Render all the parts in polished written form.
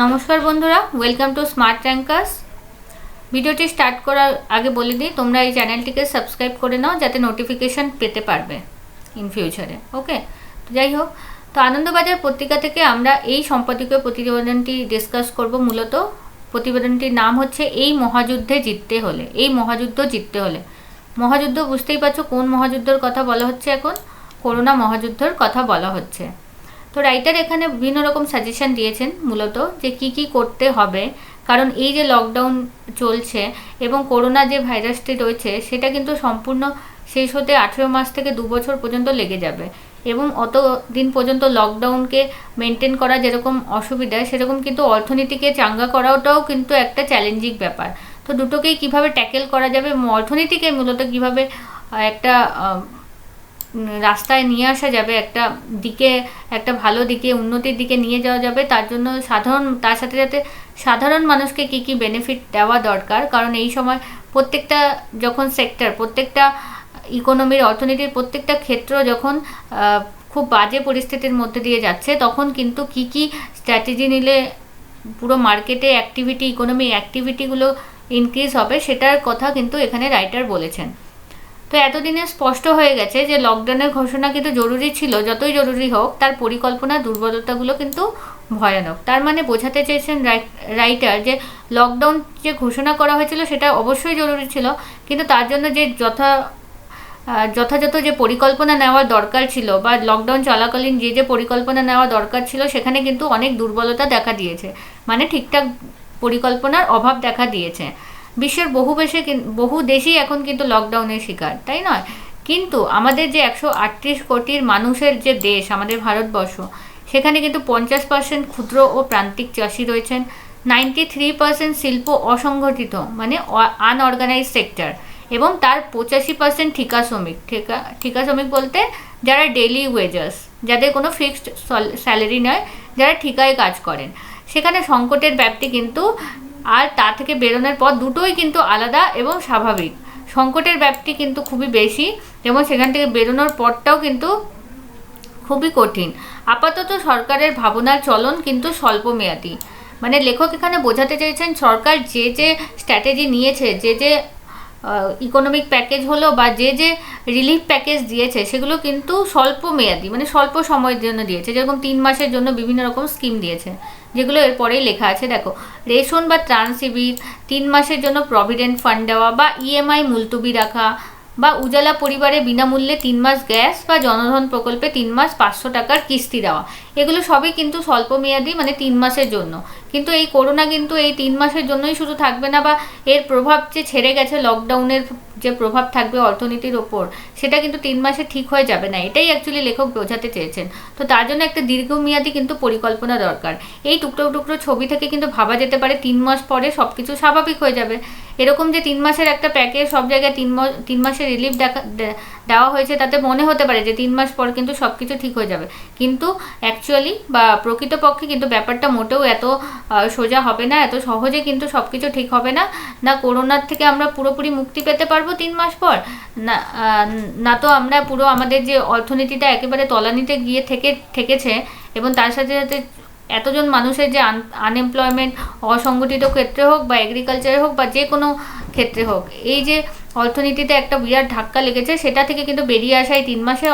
নমস্কার বন্ধুরা, welcome to smart rankers. ভিডিওটি স্টার্ট করার আগে বলে দিই, তোমরা এই চ্যানেলটিকে সাবস্ক্রাইব করে নাও যাতে নোটিফিকেশান পেতে পারবে ইন ফিউচারে। ওকে, তো যাই হোক, তো আনন্দবাজার পত্রিকা থেকে আমরা এই সম্পাদকীয় প্রতিবেদনটি ডিসকাস করব। মূলত প্রতিবেদনটির নাম হচ্ছে এই মহাযুদ্ধে জিততে হলে, এই মহাযুদ্ধ জিততে হলে। মহাযুদ্ধ বুঝতেই পারছো কোন মহাযুদ্ধের কথা বলা হচ্ছে, এখন করোনা মহাযুদ্ধের কথা বলা হচ্ছে। তো রাইটার এখানে বিভিন্ন রকম সাজেশন দিয়েছেন মূলত যে কি করতে হবে, কারণ এই যে লকডাউন চলছে এবং করোনা যে ভাইরাসটি রয়েছে সেটা কিন্তু সম্পূর্ণ শেষ হতে 18 মাস থেকে 2 বছর পর্যন্ত লেগে যাবে, এবং অত দিন পর্যন্ত লকডাউনকে মেনটেন করা যেরকম অসুবিধা, সেরকম কিন্তু অর্থনীতিকে চাঙ্গা করাটাও কিন্তু একটা চ্যালেঞ্জিং ব্যাপার। তো দুটোকেই কিভাবে ট্যাকেল করা যাবে, এবং মূলত কিভাবে একটা রাস্তায় নিয়ে আসা যাবে, একটা দিকে, একটা ভালো দিকে, উন্নতির দিকে নিয়ে যাওয়া যাবে, তার জন্য তার সাথে সাথে সাধারণ মানুষকে কি বেনিফিট দেওয়া দরকার। কারণ এই সময় প্রত্যেকটা যখন সেক্টর, প্রত্যেকটা ইকোনমির, অর্থনীতির প্রত্যেকটা ক্ষেত্র যখন খুব বাজে পরিস্থিতির মধ্যে দিয়ে যাচ্ছে, তখন কিন্তু কি স্ট্র্যাটেজি নিলে পুরো মার্কেটে অ্যাক্টিভিটি, ইকোনমি অ্যাক্টিভিটিগুলো ইনক্রিজ হবে, সেটার কথা কিন্তু এখানে রাইটার বলেছেন। তো এতদিনে স্পষ্ট হয়ে গেছে যে লকডাউনের ঘোষণা কিন্তু জরুরি ছিল, যতই জরুরি হোক তার পরিকল্পনা দুর্বলতাগুলো কিন্তু ভয়ানক। তার মানে বোঝাতে চেয়েছেন রাইটার যে লকডাউন যে ঘোষণা করা হয়েছিল সেটা অবশ্যই জরুরি ছিল, কিন্তু তার জন্য যে যথাযথ যে পরিকল্পনা নেওয়া দরকার ছিল, বা লকডাউন চলাকালীন যে পরিকল্পনা নেওয়া দরকার ছিল, সেখানে কিন্তু অনেক দুর্বলতা দেখা দিয়েছে, মানে ঠিকঠাক পরিকল্পনার অভাব দেখা দিয়েছে। বিশ্বের বহু দেশই এখন কিন্তু লকডাউনের শিকার, তাই নয়? কিন্তু আমাদের যে 138 কোটির মানুষের যে দেশ আমাদের ভারতবর্ষ, সেখানে কিন্তু 50% ক্ষুদ্র ও প্রান্তিক চাষি রয়েছেন, 93% শিল্প অসংগঠিত মানে আনঅর্গানাইজ সেক্টর, এবং তার 85% ঠিকা শ্রমিক বলতে যারা ডেইলি ওয়েজার্স, যাদের কোনো ফিক্সড স্যালারি নয়, যারা ঠিকায় কাজ করেন। সেখানে সংকটের ব্যাপ্তি কিন্তু আর তা থেকে বেরোনোর পর দুটোই কিন্তু আলাদা এবং স্বাভাবিক। সংকটের ব্যাপ্তি কিন্তু খুবই বেশি, এবং সেখান থেকে বেরোনোর পরটাও কিন্তু খুবই কঠিন। আপাতত সরকারের ভাবনার চলন কিন্তু স্বল্পমেয়াদী। মানে লেখক এখানে বোঝাতে চেয়েছেন সরকার যে স্ট্র্যাটেজি নিয়েছে, যে ইকোনমিক প্যাকেজ হলো বা যে রিলিফ প্যাকেজ দিয়েছে, সেগুলো কিন্তু স্বল্প মেয়াদি, মানে স্বল্প সময়ের জন্য দিয়েছে। যেরকম 3 মাসের জন্য বিভিন্ন রকম স্কিম দিয়েছে, যেগুলো এরপরেই লেখা আছে। দেখো, রেশন বা ত্রাণ শিবির, 3 মাসের জন্য প্রভিডেন্ট ফান্ড দেওয়া বা ইএমআই মুলতুবি রাখা, বা উজালা পরিবারে বিনামূল্যে 3 মাস গ্যাস, বা জনধন প্রকল্পে 3 মাস 500 টাকার কিস্তি দেওয়া, এগুলো সবই কিন্তু স্বল্প মেয়াদি, মানে 3 মাসের জন্য। কিন্তু এই করোনা কিন্তু এই 3 মাসের জন্যই শুধু থাকবে না, বা এর প্রভাব যে ছেড়ে গেছে, লকডাউনের যে প্রভাব থাকবে অর্থনীতির ওপর, সেটা কিন্তু 3 মাসে ঠিক হয়ে যাবে না। এটাই অ্যাকচুয়ালি লেখক বোঝাতে চেয়েছেন। তো তার জন্য একটা দীর্ঘমেয়াদী কিন্তু পরিকল্পনা দরকার। এই টুকরো টুকরো ছবি থেকে কিন্তু ভাবা যেতে পারে 3 মাস পরে সব কিছু স্বাভাবিক হয়ে যাবে। এরকম যে 3 মাসের একটা প্যাকেজ সব জায়গায় 3 মাসের রিলিফ দেওয়া হয়েছে, তাতে মনে হতে পারে যে 3 মাস পর কিন্তু সব কিছু ঠিক হয়ে যাবে, কিন্তু অ্যাকচুয়ালি বা প্রকৃতপক্ষে কিন্তু ব্যাপারটা মোটেও এত সোজা হবে না, এত সহজে কিন্তু সব কিছু ঠিক হবে না। না করোনার থেকে আমরা পুরোপুরি মুক্তি পেতে পারবো 3 মাস পর, না তো আমরা পুরো আমাদের যে অর্থনীতিটা একেবারে তলানিতে গিয়ে ঠেকেছে, এবং তার সাথে সাথে এতজন মানুষের যে আনএমপ্লয়মেন্ট, অসংগঠিত ক্ষেত্রে হোক বা এগ্রিকালচারে হোক বা যে কোনো ক্ষেত্রে হোক, এই যে অর্থনীতিতে একটা বিরাট ধাক্কা লেগেছে, সেটা থেকে কিন্তু বেরিয়ে আসা এই 3 মাসে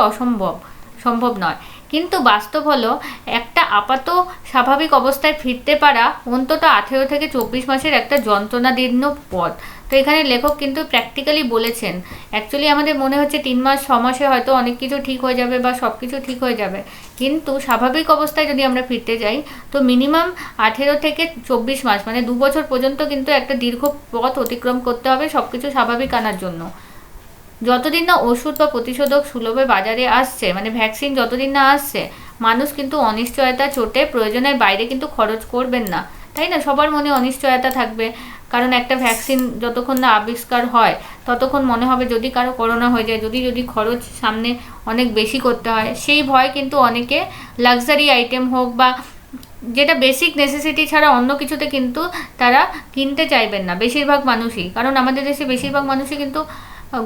সম্ভব নয়। কিন্তু বাস্তব হলো একটা আপাত স্বাভাবিক অবস্থায় ফিরতে পারা অন্তত 18 থেকে 24 মাসের একটা যন্ত্রণাদীর্ণ পথ। তো এখানে লেখক কিন্তু প্র্যাকটিক্যালি বলেছেন, অ্যাকচুয়ালি আমাদের মনে হচ্ছে 3 মাস 6 মাসে হয়তো অনেক কিছু ঠিক হয়ে যাবে বা সব কিছু ঠিক হয়ে যাবে, কিন্তু স্বাভাবিক অবস্থায় যদি আমরা ফিরতে যাই, তো মিনিমাম 18 থেকে 24 মাস, মানে 2 বছর পর্যন্ত কিন্তু একটা দীর্ঘ পথ অতিক্রম করতে হবে সব কিছু স্বাভাবিক আনার জন্য। যতদিন না ওষুধ বা প্রতিষেধক সুলভে বাজারে আসছে, মানে ভ্যাকসিন যতদিন না আসছে, মানুষ কিন্তু অনিশ্চয়তা চোটে প্রয়োজনের বাইরে কিন্তু খরচ করবেন না, তাই না? সবার মনে অনিশ্চয়তা থাকবে, কারণ একটা ভ্যাকসিন যতক্ষণ না আবিষ্কার হয় ততক্ষণ মনে হবে যদি কারো করোনা হয়ে যায়, যদি খরচ সামনে অনেক বেশি করতে হয়, সেই ভয় কিন্তু অনেকে লাক্সারি আইটেম হোক বা যেটা বেসিক নেসেসিটি ছাড়া অন্য কিছুতে কিন্তু তারা কিনতে চাইবেন না বেশিরভাগ মানুষই। কারণ আমাদের দেশে বেশিরভাগ মানুষই কিন্তু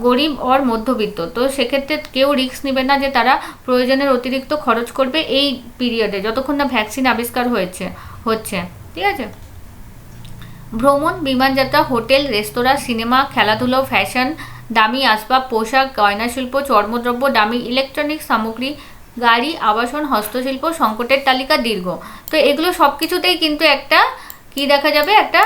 গরিব আর মধ্যবিত্ত, তো সেক্ষেত্রে কেউ রিস্ক নেবে না যে তারা প্রয়োজনের অতিরিক্ত খরচ করবে এই পিরিয়ডে, যতক্ষণ না ভ্যাকসিন আবিষ্কার হচ্ছে। ঠিক আছে। ভ্রমণ, বিমানযাত্রা, হোটেল, রেস্তোরাঁ, সিনেমা, খেলাধুলো, ফ্যাশন, দামি আসবাব, পোশাক, গয়না শিল্প, চর্মদ্রব্য, দামি ইলেকট্রনিক সামগ্রী, গাড়ি, আবাসন, হস্তশিল্প, সংকটের তালিকা দীর্ঘ। তো এগুলো সব কিছুতেই কিন্তু একটা কি দেখা যাবে, একটা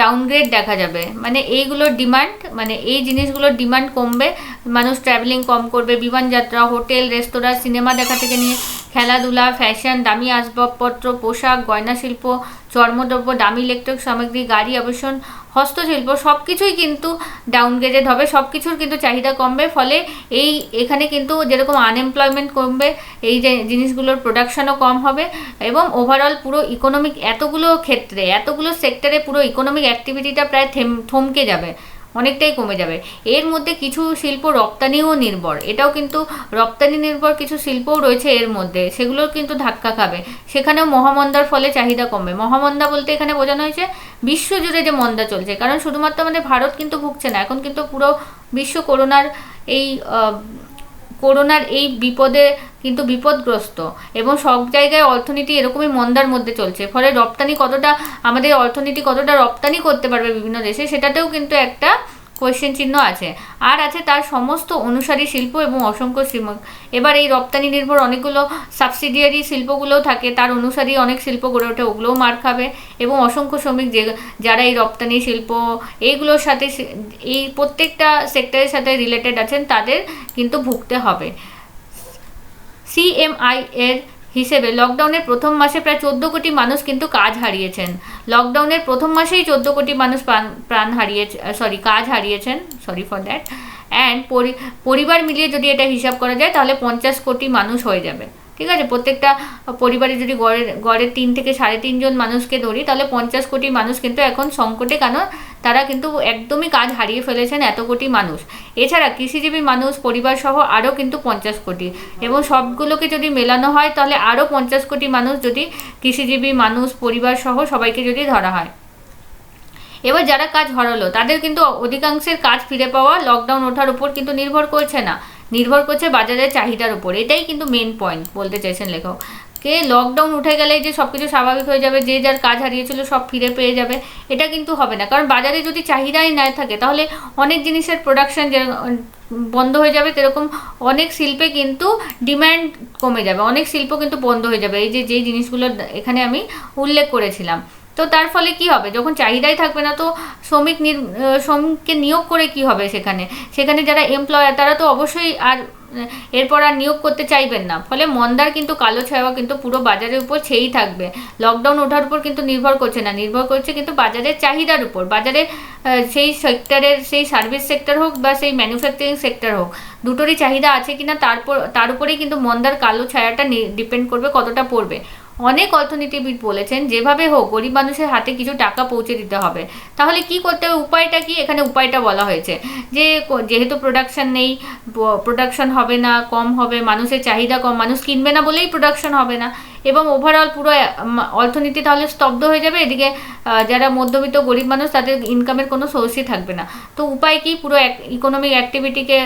ডাউনগ্রেড দেখা যাবে। মানে এইগুলোর ডিমান্ড, মানে এই জিনিসগুলোর ডিমান্ড কমবে, মানুষ ট্রাভেলিং কম করবে। বিমানযাত্রা, হোটেল, রেস্তোরাঁ, সিনেমা দেখা থেকে নিয়ে খেলাধুলা, ফ্যাশন, দামি আসবাবপত্র, পোশাক, গয়না শিল্প, চর্মদ্রব্য, দামি ইলেকট্রিক সামগ্রী, গাড়ি, আবাসন, হস্তশিল্প সব কিছুই কিন্তু ডাউনগ্রেডেড হবে, সব কিছুর কিন্তু চাহিদা কমবে। ফলে এখানে কিন্তু যেরকম আনএমপ্লয়মেন্ট কমবে, এই যে জিনিসগুলোর প্রোডাকশনও কম হবে এবং ওভারঅল পুরো ইকোনমিক এতগুলো ক্ষেত্রে, এতগুলো সেক্টরে পুরো ইকোনমিক অ্যাক্টিভিটিটা প্রায় থমকে যাবে, অনেকটাই কমে যাবে। এর মধ্যে কিছু শিল্প রপ্তানিও নির্ভর, এটাও কিন্তু রপ্তানি নির্ভর কিছু শিল্পও রয়েছে এর মধ্যে, সেগুলোও কিন্তু ধাক্কা খাবে। সেখানেও মহামন্দার ফলে চাহিদা কমবে। মহামন্দা বলতে এখানে বোঝানো হয়েছে বিশ্বজুড়ে যে মন্দা চলছে, কারণ শুধুমাত্র আমাদের ভারত কিন্তু ভুগছে না, এখন কিন্তু পুরো বিশ্ব এই করোনার এই বিপদে কিন্তু বিপদগ্রস্ত এবং সব জায়গায় অর্থনীতি এরকমই মন্দার মধ্যে চলছে। ফলে রপ্তানি কতটা, আমাদের অর্থনীতি কতটা রপ্তানি করতে পারবে বিভিন্ন দেশে, সেটাতেও কিন্তু একটা কোয়েশ্চেন চিহ্ন আছে। আর আছে তার সমস্ত অনুসারী শিল্প এবং অসংখ্য শ্রমিক। এবার এই রপ্তানি নির্ভর অনেকগুলো সাবসিডিয়ারি শিল্পগুলোও থাকে, তার অনুসারী অনেক শিল্প গড়ে ওঠে, ওগুলোও মার খাবে এবং অসংখ্য শ্রমিক যারা এই রপ্তানি শিল্প এইগুলোর সাথে, এই প্রত্যেকটা সেক্টরের সাথে রিলেটেড আছেন, তাদের কিন্তু ভুগতে হবে। সিএমআই এর হিসেবে লকডাউনের প্রথম মাসে প্রায় 14 কোটি মানুষ কিন্তু কাজ হারিয়েছেন। লকডাউনের প্রথম মাসেই 14 কোটি মানুষ কাজ হারিয়েছেন, সরি ফর দ্যাট। অ্যান্ড পরিবার মিলিয়ে যদি এটা হিসাব করা যায় তাহলে 50 কোটি মানুষ হয়ে যাবে। ঠিক আছে, প্রত্যেকটা পরিবারে যদি গড়ে 3 থেকে 3.5 জন মানুষকে ধরি, তাহলে 50 কোটি মানুষ কিন্তু এখন সংকটে, কেন তারা কিন্তু একদমই কাজ হারিয়ে ফেলেছেন, এত কোটি মানুষ। এছাড়া কৃষিজীবী মানুষ পরিবার সহ আরও কিন্তু 50 কোটি, এবং সবগুলোকে যদি মেলানো হয় তাহলে আরও 50 কোটি মানুষ, যদি কৃষিজীবী মানুষ পরিবার সহ সবাইকে যদি ধরা হয়। এবার যারা কাজ হারালো তাদের কিন্তু অধিকাংশের কাজ ফিরে পাওয়া লকডাউন ওঠার উপর কিন্তু নির্ভর করছে না, নির্ভর করছে বাজারের চাহিদার উপর। এটাই কিন্তু মেন পয়েন্ট বলতে চাইছেন লেখক। লকডাউন উঠে গেলে যে সব কিছু স্বাভাবিক হয়ে যাবে, যে যার কাজ হারিয়েছিল সব ফিরে পেয়ে যাবে, এটা কিন্তু হবে না। কারণ বাজারে যদি চাহিদাই না থাকে তাহলে অনেক জিনিসের প্রোডাকশন বন্ধ হয়ে যাবে, সেরকম অনেক শিল্পে কিন্তু ডিম্যান্ড কমে যাবে, অনেক শিল্প কিন্তু বন্ধ হয়ে যাবে, এই যে জিনিসগুলো এখানে আমি উল্লেখ করেছিলাম। তো তার ফলে কি হবে, যখন চাহিদাই থাকবে না তো শ্রমিককে নিয়োগ করে কি হবে, সেখানে যারা এমপ্লয়ার তারা তো অবশ্যই আর এরপর আর নিয়োগ করতে চাইবেন না। ফলে মন্দার কিন্তু কালো ছায়া কিন্তু পুরো বাজারের উপর ছেয়েই থাকবে। লকডাউন ওঠার উপর কিন্তু নির্ভর করছে না, নির্ভর করছে কিন্তু বাজারের চাহিদার উপর। বাজারে সেই সেক্টরের, সেই সার্ভিস সেক্টর হোক বা সেই ম্যানুফ্যাকচারিং সেক্টর হোক, দুটোরই চাহিদা আছে কিনা তার উপরেই কিন্তু মন্দার কালো ছায়াটা ডিপেন্ড করবে কতটা পড়বে। অনেক অর্থনীতিবিদ বলেছেন যেভাবে হোক গরিব মানুষের হাতে কিছু টাকা পৌঁছে দিতে হবে। তাহলে কি করতে হবে, উপায়টা কি, এখানে উপায়টা বলা হয়েছে যে যেহেতু প্রোডাকশন নেই, প্রোডাকশন হবে না, কম হবে, মানুষের চাহিদা কম, মানুষ কিনবে না বলেই প্রোডাকশন হবে না এবং ওভারঅল পুরো অর্থনীতি তাহলে স্তব্ধ হয়ে যাবে। এদিকে যারা মধ্যবিত্ত গরিব মানুষ তাদের ইনকামের কোনো সোর্সই থাকবে না। তো উপায় কি, পুরো ইকোনমিক অ্যাক্টিভিটিকে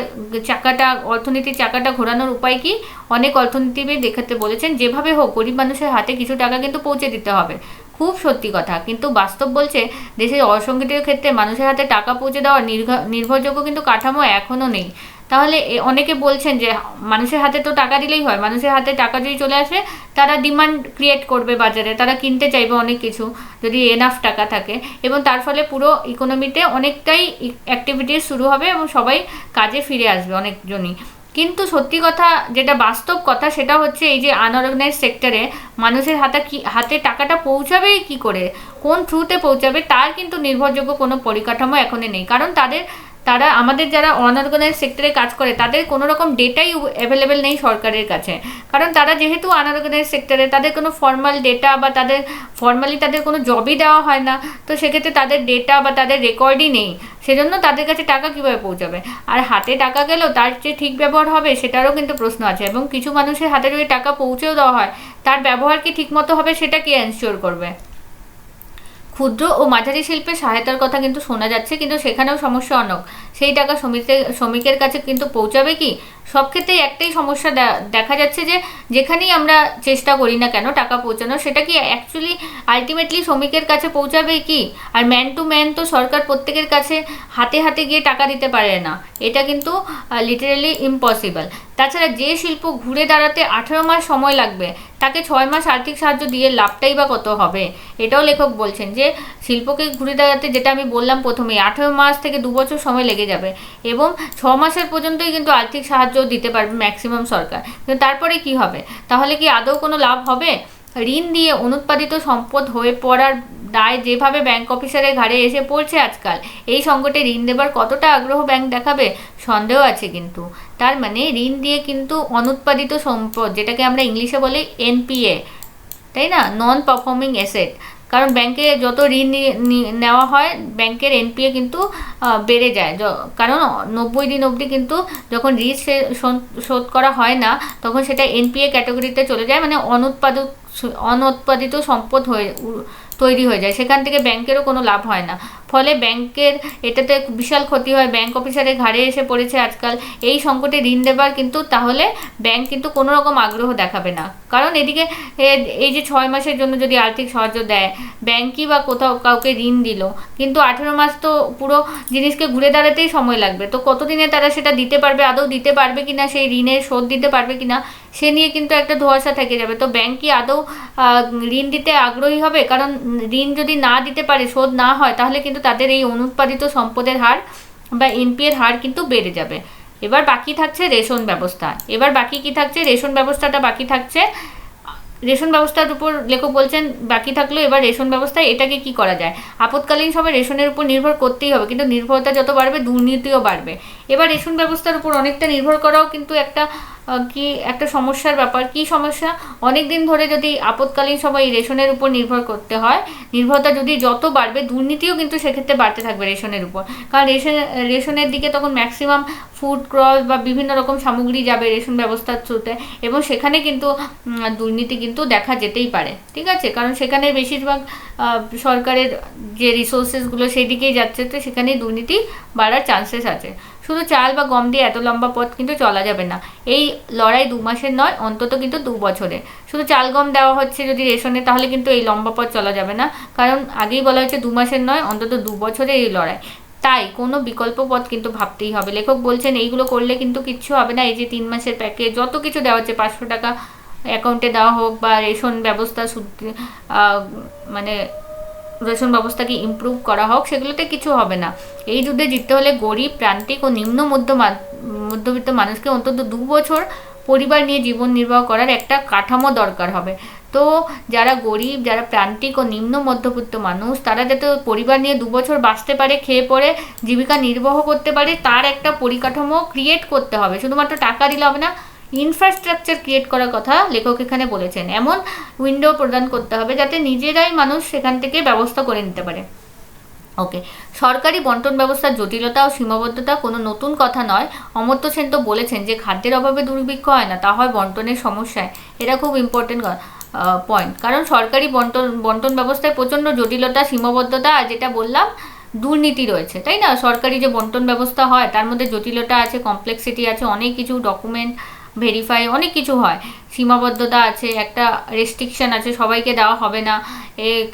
অর্থনীতির চাকাটা ঘোরানোর উপায় কি, অনেক অর্থনীতিবিদ দেখাতে বলেছেন যেভাবে হোক গরিব মানুষের হাতে কিছু টাকা কিন্তু পৌঁছে দিতে হবে। খুব সত্যি কথা, কিন্তু বাস্তব বলছে দেশের অসংগঠিত ক্ষেত্রে মানুষের হাতে টাকা পৌঁছে দেওয়ার নির্ভরযোগ্য কিন্তু কাঠামো এখনও নেই। তাহলে অনেকে বলছেন যে মানুষের হাতে তো টাকা দিলেই হয়, মানুষের হাতে টাকা যদি চলে আসে তারা ডিমান্ড ক্রিয়েট করবে বাজারে, তারা কিনতে চাইবে অনেক কিছু যদি এনাফ টাকা থাকে, এবং তার ফলে পুরো ইকোনমিতে অনেকটাই অ্যাক্টিভিটিস শুরু হবে এবং সবাই কাজে ফিরে আসবে অনেকজনই। কিন্তু সত্যি কথা, যেটা বাস্তব কথা, সেটা হচ্ছে এই যে আনঅর্গানাইজ সেক্টরে মানুষের হাতে টাকাটা পৌঁছাবেই কি করে, কোন থ্রুতে পৌঁছাবে, তার কিন্তু নির্ভরযোগ্য কোনো পরিকাঠামো এখনই নেই। কারণ তারা আমাদের যারা অনঅর্গানাইজ সেক্টরে কাজ করে তাদের কোনো রকম ডেটাই অ্যাভেলেবেল নেই সরকারের কাছে। কারণ তারা যেহেতু আনঅর্গানাইজ সেক্টরে, তাদের কোনো ফর্মাল ডেটা বা তাদের কোনো জবই দেওয়া হয় না, তো সেক্ষেত্রে তাদের ডেটা বা তাদের রেকর্ডই নেই, সেজন্য তাদের কাছে টাকা কীভাবে পৌঁছাবে। আর হাতে টাকা গেলেও তার যে ঠিক ব্যবহার হবে সেটারও কিন্তু প্রশ্ন আছে, এবং কিছু মানুষের হাতে যদি টাকা পৌঁছেও দেওয়া হয় তার ব্যবহার কি ঠিকমতো হবে সেটা কে এনশিওর করবে। ক্ষুদ্র ও মাঝারি শিল্পের সহায়তার কথা কিন্তু শোনা যাচ্ছে, কিন্তু সেখানেও সমস্যা অনেক। সেই টাকা শ্রমিকের কাছে কিন্তু পৌঁছাবে কি, সব ক্ষেত্রেই একটাই সমস্যা দেখা যাচ্ছে যে যেখানেই আমরা চেষ্টা করি না কেন টাকা পৌঁছানো, সেটা কি অ্যাকচুয়ালি আলটিমেটলি শ্রমিকের কাছে পৌঁছাবে কি? আর ম্যান টু ম্যান তো সরকার প্রত্যেকের কাছে হাতে হাতে গিয়ে টাকা দিতে পারে না, এটা কিন্তু লিটারেলি ইম্পসিবল। তাছাড়া যে শিল্প ঘুরে দাঁড়াতে 18 মাস সময় লাগবে, তাকে 6 মাস আর্থিক সাহায্য দিয়ে লাভটাই বা কত হবে? এটাও লেখক বলছেন যে শিল্পকে ঘুরে দাঁড়াতে, যেটা আমি বললাম প্রথমেই, 18 মাস থেকে 2 বছর সময় লেগে যাবে, এবং 6 মাসের পর্যন্তই কিন্তু আর্থিক সাহায্য দিতে পারবে ম্যাক্সিমাম সরকার। কিন্তু তারপরে কি হবে? তাহলে কি আদৌ কোনো লাভ হবে? ঋণ দিয়ে অনুৎপাদিত সম্পদ হয়ে পড়ার দায় যেভাবে ব্যাংক অফিসারের ঘাড়ে এসে পড়ছে আজকাল, এই সংকটে ঋণ দেবার কতটা আগ্রহ ব্যাংক দেখাবে সন্দেহ আছে। কিন্তু তার মানে ঋণ দিয়ে কিন্তু অনুৎপাদিত সম্পদ, যেটাকে আমরা ইংলিশে বলি এনপিএ, তাই না, নন পারফর্মিং অ্যাসেট, কারণ ব্যাংকে যত ঋণ নেওয়া হয় ব্যাংকের এনপিএ কিন্তু বেড়ে যায়, কারণ 90 দিন অবধি কিন্তু যখন ঋণ শোধ করা হয় না তখন সেটা এনপিএ ক্যাটাগরিতে চলে যায়, মানে অনুৎপাদিত সম্পদ তৈরি হয়ে যায়, সেখান থেকে ব্যাংকেরও কোনো লাভ হয় না। ফলে ব্যাংকের এটাতে বিশাল ক্ষতি হয়, ব্যাংক অফিসারের ঘাড়ে এসে পড়েছে আজকাল এই সংকটে ঋণ দেবার। কিন্তু তাহলে ব্যাংক কিন্তু কোনো রকম আগ্রহ দেখাবে না, কারণ এদিকে এই যে 6 মাসের জন্য যদি আর্থিক সাহায্য দেয়, ব্যাংকই বা কোথাও কাউকে ঋণ দিল, কিন্তু 18 মাস তো পুরো জিনিসকে ঘুরে দাঁড়াতেই সময় লাগবে, তো কতদিনে তারা সেটা দিতে পারবে, আদৌ দিতে পারবে কিনা, সেই ঋণের শোধ দিতে পারবে কিনা, সে নিয়ে কিন্তু একটা ধোঁয়াশা থেকে যাবে। তো ব্যাংক কি আদৌ ঋণ দিতে আগ্রহী হবে? কারণ ঋণ যদি না দিতে পারে, শোধ না হয়, তাহলে কিন্তু তাদের এই অনুৎপাদিত সম্পদের হার বা এনপিএর হার কিন্তু বেড়ে যাবে। এবার বাকি থাকছে রেশন ব্যবস্থা। এবার বাকি কি থাকছে? রেশন ব্যবস্থাটা বাকি থাকছে। রেশন ব্যবস্থার উপর লেখক বলছেন বাকি থাকলো। এবার রেশন ব্যবস্থায় এটাকে কি করা যায়? আপৎকালীন সময় রেশনের উপর নির্ভর করতেই হবে, কিন্তু নির্ভরতা যত বাড়বে দুর্নীতিও বাড়বে। এবার রেশন ব্যবস্থার উপর অনেকটা নির্ভর করাও কিন্তু একটা সমস্যার ব্যাপার। কি সমস্যা? অনেক দিন ধরে যদি আপৎকালীন সময় রেশনের উপর নির্ভর করতে হয়, নির্ভরতা যদি যত বাড়বে দুর্নীতিও কিন্তু সেক্ষেত্রে বাড়তে থাকবে রেশনের উপর, কারণ রেশনের দিকে তখন ম্যাক্সিমাম ফুড ক্রস বা বিভিন্ন রকম সামগ্রী যাবে রেশন ব্যবস্থার থ্রুতে, এবং সেখানে কিন্তু দুর্নীতি কিন্তু দেখা যেতেই পারে। ঠিক আছে, কারণ সেখানে বেশিরভাগ সরকারের যে রিসোর্সেসগুলো সেই দিকেই যাচ্ছে, তো সেখানেই দুর্নীতি বাড়ার চান্সেস আছে। শুধু চাল বা গম দিয়ে এত লম্বা পথ কিন্তু চলা যাবে না। এই লড়াই 2 মাসের নয়, অন্তত কিন্তু 2 বছরে। শুধু চাল গম দেওয়া হচ্ছে যদি রেশনে, তাহলে কিন্তু এই লম্বা পথ চলা যাবে না, কারণ আগেই বলা হয়েছে 2 মাসের নয়, অন্তত 2 বছরে এই লড়াই। তাই কোনো বিকল্প পথ কিন্তু ভাবতেই হবে। লেখক বলছেন এইগুলো করলে কিন্তু কিচ্ছু হবে না। এই যে 3 মাসের প্যাকেজ, যত কিছু দেওয়া হচ্ছে, 500 টাকা অ্যাকাউন্টে দেওয়া হোক, বা রেশন ব্যবস্থা মানে রেশন ব্যবস্থাকে ইমপ্রুভ করা হোক, সেগুলোতে কিছু হবে না। এই যুদ্ধে জিততে হলে গরিব, প্রান্তিক ও নিম্ন মধ্যবিত্ত মানুষকে অন্তত 2 বছর পরিবার নিয়ে জীবন নির্বাহ করার একটা কাঠামো দরকার হবে। তো যারা গরিব, যারা প্রান্তিক ও নিম্ন মধ্যবিত্ত মানুষ, তারা যাতে পরিবার নিয়ে 2 বছর বাঁচতে পারে, খেয়ে পরে জীবিকা নির্বাহ করতে পারে, তার একটা পরিকাঠামো ক্রিয়েট করতে হবে। শুধুমাত্র টাকা দিলে হবে না, ইনফ্রাস্ট্রাকচার ক্রিয়েট করার কথা লেখক এখানে বলেছেন। এমন উইন্ডো প্রদান করতে হবে যাতে নিজেরাই মানুষ সেখান থেকে ব্যবস্থা করে নিতে পারে। ওকে, সরকারি বন্টন ব্যবস্থার জটিলতা ও সীমাবদ্ধতা কোনো নতুন কথা নয়। অমর্ত্য সেন তো বলেছেন যে খাদ্যের অভাবে দুর্ভিক্ষ হয় না, তা হয় বন্টনের সমস্যায়। এটা খুব ইম্পর্টেন্ট পয়েন্ট, কারণ সরকারি বন্টন ব্যবস্থায় প্রচণ্ড জটিলতা, সীমাবদ্ধতা আর যেটা বললাম দুর্নীতি রয়েছে, তাই না? সরকারি যে বন্টন ব্যবস্থা হয় তার মধ্যে জটিলতা আছে, কমপ্লেক্সিটি আছে, অনেক কিছু ডকুমেন্ট ভেরিফাই, অনেক কিছু হয়, সীমাবদ্ধতা আছে, একটা রেস্ট্রিকশন আছে, সবাইকে দেওয়া হবে না,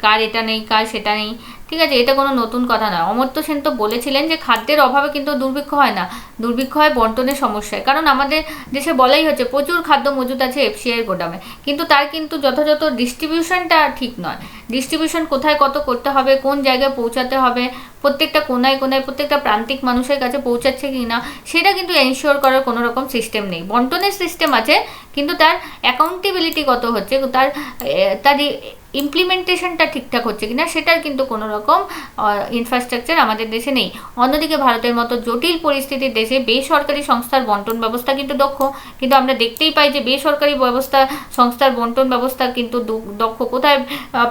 কার এটা নেই, কার সেটা নেই। ঠিক আছে, এটা কোনো নতুন কথা নয়। অমর্ত্য সেন তো বলেছিলেন যে খাদ্যের অভাবে কিন্তু দুর্ভিক্ষ হয় না, দুর্ভিক্ষ হয় বন্টনের সমস্যায়। কারণ আমাদের দেশে বলাই হচ্ছে প্রচুর খাদ্য মজুত আছে এফসিআইয়ের গোদামে, কিন্তু তার কিন্তু যথাযথ ডিস্ট্রিবিউশনটা ঠিক নয়। ডিস্ট্রিবিউশন কোথায় কত করতে হবে, কোন জায়গায় পৌঁছাতে হবে, প্রত্যেকটা কোনায় কোনায় প্রত্যেকটা প্রান্তিক মানুষের কাছে পৌঁছাচ্ছে কি না, সেটা কিন্তু এনশিওর করার কোনো রকম সিস্টেম নেই। বন্টনের সিস্টেম আছে, কিন্তু তার অ্যাকাউন্টেবিলিটি কত হচ্ছে, তার ইমপ্লিমেন্টেশনটা ঠিকঠাক হচ্ছে কিনা, সেটার কিন্তু কোনো রকম ইনফ্রাস্ট্রাকচার আমাদের দেশে নেই। অন্যদিকে ভারতের মতো জটিল পরিস্থিতির দেশে বেসরকারি সংস্থার বন্টন ব্যবস্থা কিন্তু দক্ষ, কিন্তু আমরা দেখতেই পাই যে বেসরকারি সংস্থার বন্টন ব্যবস্থা কিন্তু দক্ষ কোথায়?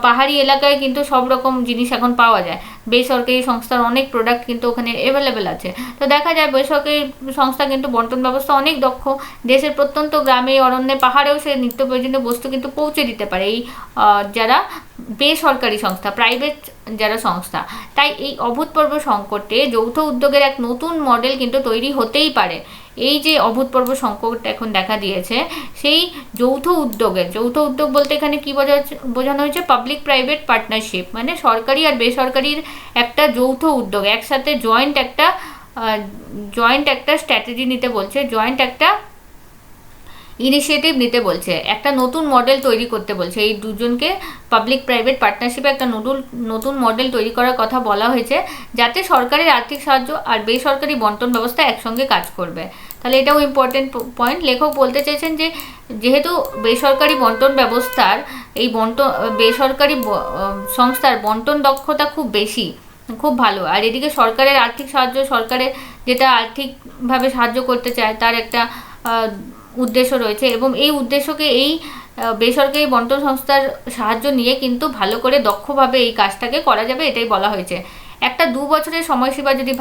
পাহাড়ি এলাকায় কিন্তু সব রকম জিনিস এখন পাওয়া যায়, বেসরকারি সংস্থার অনেক প্রোডাক্ট কিন্তু ওখানে অ্যাভেলেবেল আছে। তো দেখা যায় বেসরকারি সংস্থা কিন্তু বন্টন ব্যবস্থা অনেক দক্ষ, দেশের প্রত্যন্ত গ্রামে, অরণ্যে, পাহাড়েও সে নিত্য প্রয়োজনীয় বস্তু কিন্তু পৌঁছে দিতে পারে এই যারা বেসরকারি সংস্থা, প্রাইভেট যারা সংস্থা। তাই এই অভূতপূর্ব সংকটে যৌথ উদ্যোগের এক নতুন মডেল কিন্তু তৈরি হতেই পারে। এই যে অভূতপূর্ব সংকট এখন দেখা দিয়েছে, সেই যৌথ উদ্যোগ বলতে এখানে কি বোঝানো হয়েছে, পাবলিক প্রাইভেট পার্টনারশিপ, মানে সরকারি আর বেসরকারির একটা যৌথ উদ্যোগ, একসাথে জয়েন্ট একটা স্ট্র্যাটেজি নিতে বলছে, জয়েন্ট একটা ইনিশিয়েটিভ নিতে বলছে, একটা নতুন মডেল তৈরি করতে বলছে। এই দুজনকে পাবলিক প্রাইভেট পার্টনারশিপে একটা নতুন মডেল তৈরি করার কথা বলা হয়েছে, যাতে সরকারের আর্থিক সাহায্য আর বেসরকারি বন্টন ব্যবস্থা একসঙ্গে কাজ করবে। তাহলে এটাও ইম্পর্টেন্ট পয়েন্ট। লেখক বলতে চাইছেন যে যেহেতু বেসরকারি বন্টন ব্যবস্থার বেসরকারি সংস্থার বন্টন দক্ষতা খুব বেশি, খুব ভালো, আর এদিকে সরকারের আর্থিক সাহায্য, সরকারের যেটা আর্থিকভাবে সাহায্য করতে চায় তার একটা উদ্দেশ্য রয়েছে, এবং এই উদ্দেশ্যকে এই বেসরকারি বন্টন সংস্থার সাহায্য নিয়ে কিন্তু ভালো করে দক্ষভাবে এই কাজটাকে করা যাবে, এটাই বলা হয়েছে। একটা 2 বছরের সময়সীমা যদি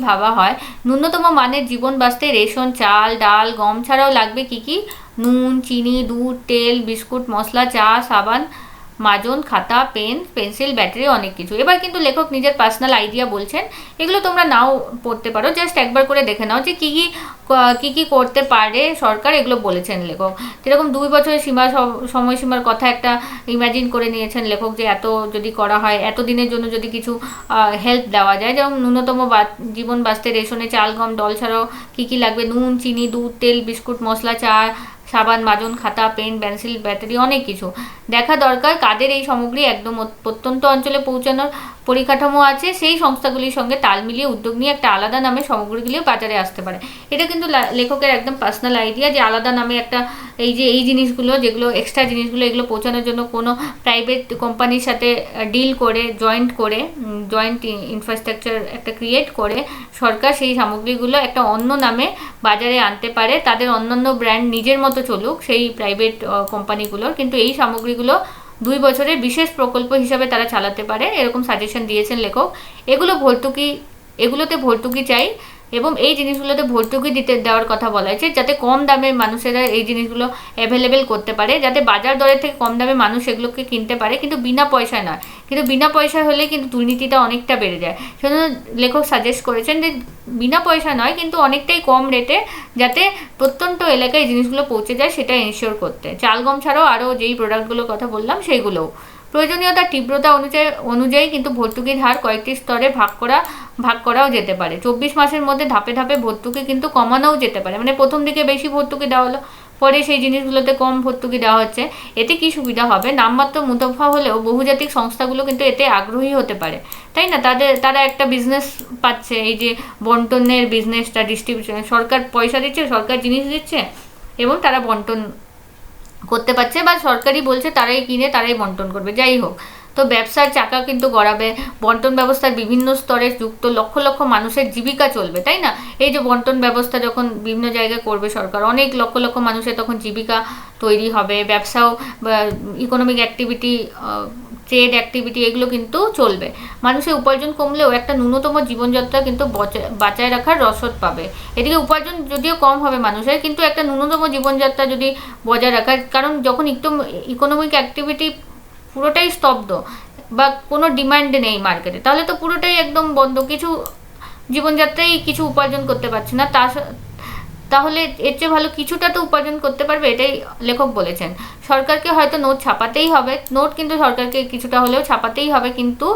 ভাবা হয়, ন্যূনতম মানের জীবন বাঁচতে রেশন, চাল, ডাল, গম ছাড়াও লাগবে কি নুন, চিনি, দুধ, তেল, বিস্কুট, মশলা, চা, সাবান, মাজন, খাতা, পেন, পেন্সিল, ব্যাটারি, অনেক কিছু। এবার কিন্তু লেখক নিজের পার্সোনাল আইডিয়া বলছেন, এগুলো তোমরা নাও পড়তে পারো, জাস্ট একবার করে দেখে নাও যে কি কি করতে পারে সরকার, এগুলো বলেছেন লেখক। যেরকম 2 বছরের সময়সীমার কথা একটা ইমাজিন করে নিয়েছেন লেখক, যে এত যদি করা হয়, এত দিনের জন্য যদি কিছু হেল্প দেওয়া যায়, যেমন ন্যূনতম জীবন বাঁচতে রেশনে চাল, গম, ডাল ছাড়াও কি লাগবে, নুন, চিনি, দুধ, তেল, বিস্কুট, মশলা, চা, সাবান, মাজন, খাতা, পেন, পেন্সিল, ব্যাটারি, অনেক কিছু। দেখা দরকার কাদের এই সামগ্রী একদম প্রত্যন্ত অঞ্চলে পৌঁছানোর পরিকাঠামো আছে, সেই সংস্থাগুলির সঙ্গে তাল মিলিয়ে উদ্যোগ নিয়ে একটা আলাদা নামে সামগ্রীগুলিও বাজারে আসতে পারে। এটা কিন্তু লেখকের একদম পার্সোনাল আইডিয়া, যে আলাদা নামে একটা এই জিনিসগুলো, যেগুলো এক্সট্রা জিনিসগুলো, এগুলো পৌঁছানোর জন্য কোনো প্রাইভেট কোম্পানির সাথে ডিল করে, জয়েন্ট ইনফ্রাস্ট্রাকচার একটা ক্রিয়েট করে সরকার সেই সামগ্রীগুলো একটা অন্য নামে বাজারে আনতে পারে, তাদের অন্যান্য ব্র্যান্ড নিজের মতো চলুক সেই প্রাইভেট কোম্পানিগুলোর, কিন্তু এই সামগ্রীগুলো 2 বছরের বিশেষ প্রকল্প হিসাবে তারা চালাতে পারে, এরকম সাজেশন দিয়েছেন লেখক। এগুলোতে ভর্তুকি চাই, এবং এই জিনিসগুলোতে ভর্তুকি দেওয়ার কথা বলা হয়েছে, যাতে কম দামে মানুষেরা এই জিনিসগুলো অ্যাভেলেবেল করতে পারে, যাতে বাজার দরের থেকে কম দামে মানুষ এগুলোকে কিনতে পারে, কিন্তু বিনা পয়সায় নয়। কিন্তু বিনা পয়সায় হলে কিন্তু দুর্নীতিটা অনেকটা বেড়ে যায়, সেজন্য লেখক সাজেস্ট করেছেন যে বিনা পয়সা নয়, কিন্তু অনেকটাই কম রেটে যাতে প্রত্যন্ত এলাকায় এই জিনিসগুলো পৌঁছে যায়, সেটা এনশিওর করতে। চাল, গম ছাড়াও আরও যেই প্রোডাক্টগুলোর কথা বললাম সেইগুলোও প্রয়োজনীয়তার তীব্রতা অনুযায়ী কিন্তু ভর্তুকির হার কয়েকটি স্তরে ভাগ করাও যেতে পারে। 24 মাসের মধ্যে ধাপে ধাপে ভর্তুকি কিন্তু কমানোও যেতে পারে, মানে প্রথম দিকে বেশি ভর্তুকি দেওয়া হলো, পরে সেই জিনিসগুলোতে কম ভর্তুকি দেওয়া হচ্ছে। এতে কি সুবিধা হবে, নামমাত্র মুনাফা হলেও বহুজাতিক সংস্থাগুলো কিন্তু এতে আগ্রহী হতে পারে, তাই না? তারা একটা বিজনেস পাচ্ছে, এই যে বন্টনের বিজনেসটা, ডিস্ট্রিবিউশন, সরকার পয়সা দিচ্ছে, সরকার জিনিস দিচ্ছে, এবং তারা বন্টন করতে পারছে, বা সরকারি বলছে তারাই কিনে তারাই বন্টন করবে, যাই হোক। তো ব্যবসার চাকা কিন্তু গড়াবে, বন্টন ব্যবস্থার বিভিন্ন স্তরে যুক্ত লক্ষ লক্ষ মানুষের জীবিকা চলবে, তাই না? এই যে বন্টন ব্যবস্থা যখন বিভিন্ন জায়গায় করবে সরকার, অনেক লক্ষ লক্ষ মানুষের তখন জীবিকা তৈরি হবে, ব্যবসাও, ইকোনমিক অ্যাক্টিভিটি, ট্রেড অ্যাক্টিভিটি, এগুলো কিন্তু চলবে। মানুষের উপার্জন কমলেও একটা ন্যূনতম জীবনযাত্রা কিন্তু বাঁচায় রাখার রসদ পাবে। এদিকে উপার্জন যদিও কম হবে মানুষের, কিন্তু একটা ন্যূনতম জীবনযাত্রা যদি বজায় রাখার, কারণ যখন ইকোনমিক অ্যাক্টিভিটি পুরোটাই স্তব্ধ বা কোনো ডিমান্ড নেই মার্কেটে, তাহলে তো পুরোটাই একদম বন্ধ, কিছু জীবনযাত্রায় কিছু উপার্জন করতে পারছে না, তাহলে এর চেয়ে ভালো কিছুটা তো উপার্জন করতে পারবে, এটাই লেখক বলেছেন। সরকারকে হয়তো নোট ছাপাতেই হবে, নোট কিন্তু সরকারকে কিছুটা হলেও ছাপাতেই হবে, কিন্তু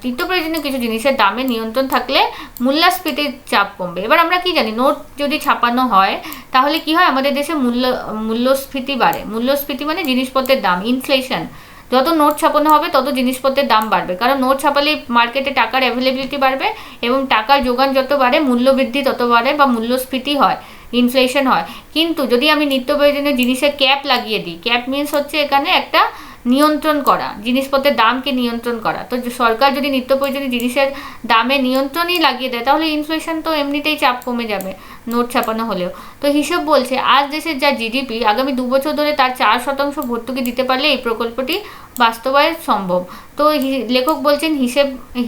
নিত্য প্রয়োজনীয় কিছু জিনিসের দামে নিয়ন্ত্রণ থাকলে মূল্যস্ফীতির চাপ কমবে। এবার আমরা কি জানি, নোট যদি ছাপানো হয় তাহলে কি হয়, আমাদের দেশে মূল্যস্ফীতি বাড়ে। মূল্যস্ফীতি মানে জিনিসপত্রের দাম, ইনফ্লেশন। যত নোট ছাপানো হবে তত জিনিসপত্রের দাম বাড়বে, কারণ নোট ছাপালে মার্কেটে টাকার অ্যাভেলেবিলিটি বাড়বে, এবং টাকার যোগান যত বাড়ে মূল্য বৃদ্ধি তত বাড়ে, বা মূল্যস্ফীতি হয়, ইনফ্লেশন হয়। কিন্তু যদি আমি নিত্য প্রয়োজনীয় জিনিসের ক্যাপ লাগিয়ে দিই, ক্যাপ মিনস হচ্ছে এখানে একটা নিয়ন্ত্রণ করা, জিনিসপত্রের দামকে নিয়ন্ত্রণ করা। তো সরকার যদি নিত্য প্রয়োজনীয় জিনিসের দামে নিয়ন্ত্রণই লাগিয়ে দেয়, তাহলে ইনফ্লেশন তো এমনিতেই চাপ কমে যাবে নোট ছাপানো হলেও। তো হিসেব বলছে আজ দেশের যা জিডিপি, আগামী 2 বছর ধরে তার 4% ভর্তুকি দিতে পারলে এই প্রকল্পটি বাস্তবায়ন সম্ভব। তো লেখক বলছেন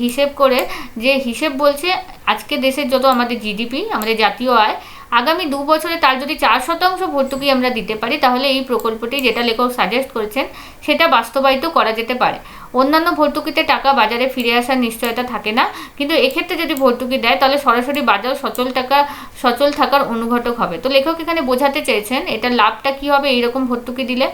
হিসেব করে, যে হিসেব বলছে আজকে দেশের যত আমাদের জিডিপি, আমাদের জাতীয় আয়, আগামী 2 বছরে তার যদি 4% ভর্তুকি আমরা দিতে পারি, তাহলে এই প্রকল্পটি, যেটা লেখক সাজেস্ট করেছেন, সেটা বাস্তবায়িত করা যেতে পারে। অন্যান্য ভর্তুকিতে টাকা বাজারে ফিরে আসার নিশ্চয়তা থাকে না, কিন্তু এক্ষেত্রে যদি ভর্তুকি দেয় তাহলে সরাসরি বাজার সচল থাকার অনুঘটক হবে। তো লেখক এখানে বোঝাতে চেয়েছেন এটার লাভটা কি হবে এইরকম ভর্তুকি দিলে।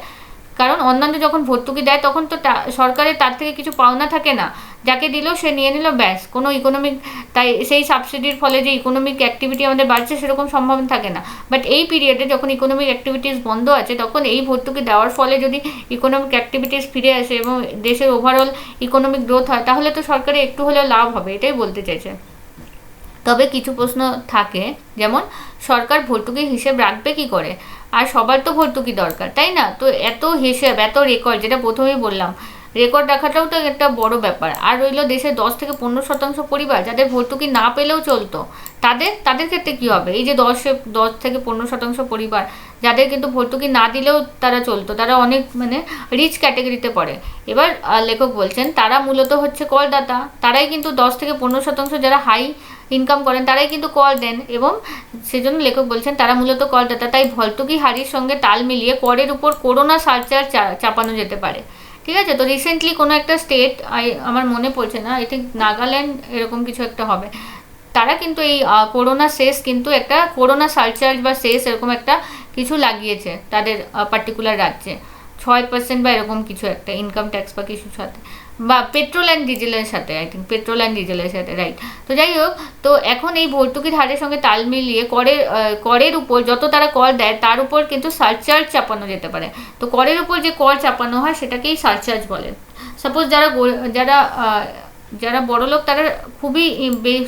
কারণ অন্যান্য যখন ভর্তুকি দেয় তখন তো সরকারের তার থেকে কিছু পাওনা থাকে না, যাকে দিল সে নিয়ে নিল, ব্যাস, কোনো ইকোনমিক, তাই সেই সাবসিডির ফলে যে ইকোনমিক অ্যাক্টিভিটি আমাদের বাড়ছে সেরকম সম্ভাবনা থাকে না। বাট এই পিরিয়ডে যখন ইকোনমিক অ্যাক্টিভিটিস বন্ধ আছে তখন এই ভর্তুকি দেওয়ার ফলে যদি ইকোনমিক অ্যাক্টিভিটিস ফিরে আসে এবং দেশের ওভারঅল ইকোনমিক গ্রোথ হয় তাহলে তো সরকারের একটু হলেও লাভ হবে, এটাই বলতে চাইছে। তবে কিছু প্রশ্ন থাকে, যেমন সরকার ভর্তুকির হিসেব রাখবে কি করে, আর সবার তো ভর্তুকি দরকার, তাই না? তো এত হিসেব, এত রেকর্ড, যেটা প্রথমেই বললাম, রেকর্ড রাখাটাও তো একটা বড় ব্যাপার। আর রইল দেশের 10 থেকে 15% পরিবার যাদের ভর্তুকি না পেলেও চলতো, তাদের ক্ষেত্রে কী হবে? এই যে 10 থেকে 15% পরিবার যাদের কিন্তু ভর্তুকি না দিলেও তারা চলতো, তারা অনেক রিচ ক্যাটাগরিতে পড়ে। এবার লেখক বলছেন তারা মূলত হচ্ছে করদাতা, তারাই কিন্তু 10 থেকে 15% যারা হাই ইনকাম করেন তারাই কিন্তু কর দেন, এবং সেজন্য লেখক বলছেন তারা মূলত করদাতা। তাই ভর্তুকি হারির সঙ্গে তাল মিলিয়ে করের উপর করোনা সারচার্জ চাপানো যেতে পারে। ঠিক আছে, তো রিসেন্টলি কোনো একটা স্টেট, আমার মনে পড়ছে না, আই থিঙ্ক নাগাল্যান্ড এরকম কিছু একটা হবে, তারা কিন্তু এই করোনা সেস কিন্তু একটা করোনা সারচার্জ বা সেস এরকম একটা কিছু লাগিয়েছে তাদের পার্টিকুলার রাজ্যে, 6% বা এরকম কিছু একটা ইনকাম ট্যাক্স বা কিছুর সাথে, বা পেট্রোল অ্যান্ড ডিজেলের সাথে, আই থিঙ্ক পেট্রোল অ্যান্ড ডিজেলের সাথে, রাইট। তো যাই হোক, তো এখন এই ভর্তুকির হারের সঙ্গে তাল মিলিয়ে করের উপর যত তারা কর দেয় তার উপর কিন্তু সারচার্জ চাপানো যেতে পারে। তো করের উপর যে কর চাপানো হয় সেটাকেই সারচার্জ বলে। সাপোজ যারা বড় লোক তারা খুবই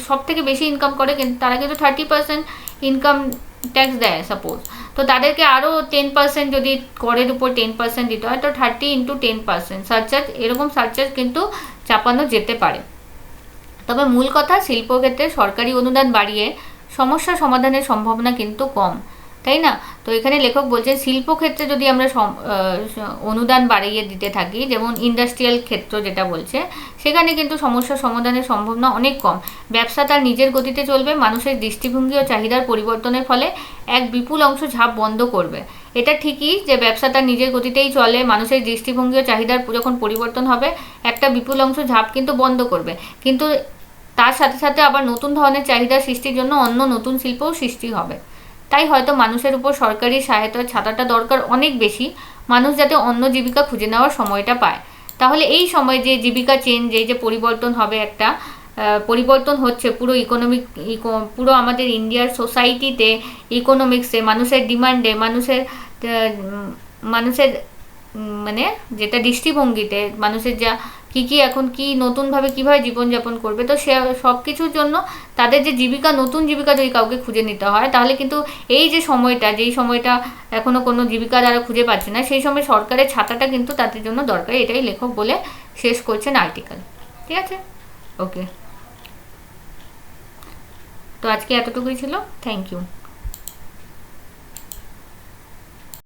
সব থেকে বেশি ইনকাম করে, কিন্তু তারা কিন্তু 30% ইনকাম ট্যাক্স দেয় সাপোজ, তো তাদেরকে আরও 10% যদি করের উপর 10% দিতে হয়, তো 30 × 10% সারচার্জ, এরকম সারচার্জ কিন্তু চাপানো যেতে পারে। তবে মূল কথা, শিল্পক্ষেত্রে সরকারি অনুদান বাড়িয়ে সমস্যা সমাধানের সম্ভাবনা কিন্তু কম, তাই না? তো এখানে লেখক বলছেন শিল্পক্ষেত্রে যদি আমরা অনুদান বাড়িয়ে দিতে থাকি, যেমন ইন্ডাস্ট্রিয়াল ক্ষেত্র যেটা বলছে, সেখানে কিন্তু সমস্যা সমাধানের সম্ভাবনা অনেক কম। ব্যবসা তার নিজের গতিতে চলবে, মানুষের দৃষ্টিভঙ্গি ও চাহিদার পরিবর্তনের ফলে এক বিপুল অংশ ঝাঁপ বন্ধ করবে। এটা ঠিকই যে ব্যবসা তার নিজের গতিতেই চলে, মানুষের দৃষ্টিভঙ্গি ও চাহিদার যখন পরিবর্তন হবে একটা বিপুল অংশ ঝাঁপ কিন্তু বন্ধ করবে, কিন্তু তার সাথে সাথে আবার নতুন ধরনের চাহিদা সৃষ্টির জন্য অন্য নতুন শিল্পও সৃষ্টি হবে। তাই হয়তো মানুষের উপর সরকারি সহায়তার ছাতাটা দরকার অনেক বেশি, মানুষ যাতে অন্য জীবিকা খুঁজে নেওয়ার সময়টা পায়। তাহলে এই সময় যে জীবিকা চেঞ্জ, এই যে পরিবর্তন হবে, একটা পরিবর্তন হচ্ছে পুরো পুরো আমাদের ইন্ডিয়ার সোসাইটিতে, ইকোনমিক্সে, মানুষের ডিমান্ডে, মানুষের যেটা দৃষ্টিভঙ্গিতে, মানুষের যা কি এখন কি নতুনভাবে কীভাবে জীবনযাপন করবে, তো সে সব কিছুর জন্য তাদের যে নতুন জীবিকা যদি কাউকে খুঁজে নিতে হয়, তাহলে কিন্তু এই যে যেই সময়টা এখনও কোনো জীবিকা দ্বারা খুঁজে পাচ্ছে না, সেই সময় সরকারের ছাতাটা কিন্তু তাদের জন্য দরকারি। এটাই লেখক বলে শেষ করছেন আর্টিকেল। ঠিক আছে, ওকে, তো আজকে এতটুকুই ছিল। Thank you.